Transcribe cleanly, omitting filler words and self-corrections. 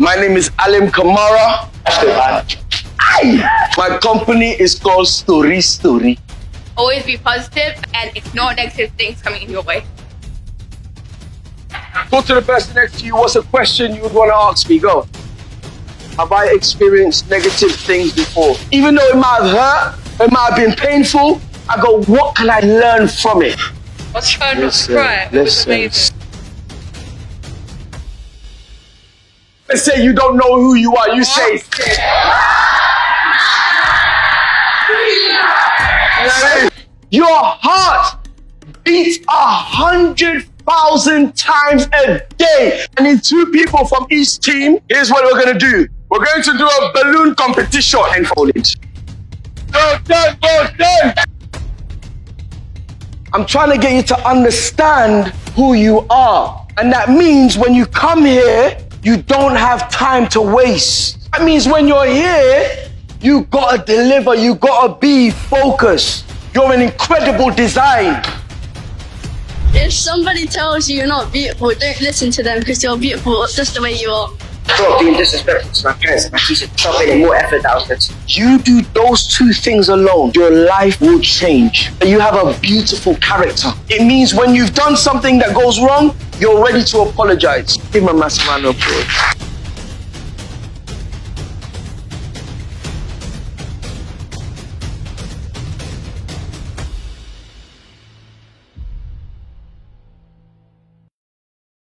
My name is Alim Kamara. My company is called Storie. Always be positive and ignore negative things coming in your way. Go to the person next to you. What's a question you would want to ask me? Go. Have I experienced negative things before? Even though it might have hurt, it might have been painful, I go, what can I learn from it? I'll try not to cry. Listen. Let's say you don't know who you are. You say, your heart beats 100,000 times a day. I need 2 people from each team. Here's what we're going to do. We're going to do a balloon competition. And fold it. Go, done. I'm trying to get you to understand who you are. And that means when you come here, you don't have time to waste. That means when you're here, you gotta deliver, you gotta be focused. You're an incredible design. If somebody tells you you're not beautiful, don't listen to them because you're beautiful just the way you are. Stop being disrespectful to my parents and my teachers. Stop putting more effort than I was meant to. You do those 2 things alone, your life will change. You have a beautiful character. It means when you've done something that goes wrong, you're ready to apologize. Give my massive man a applause.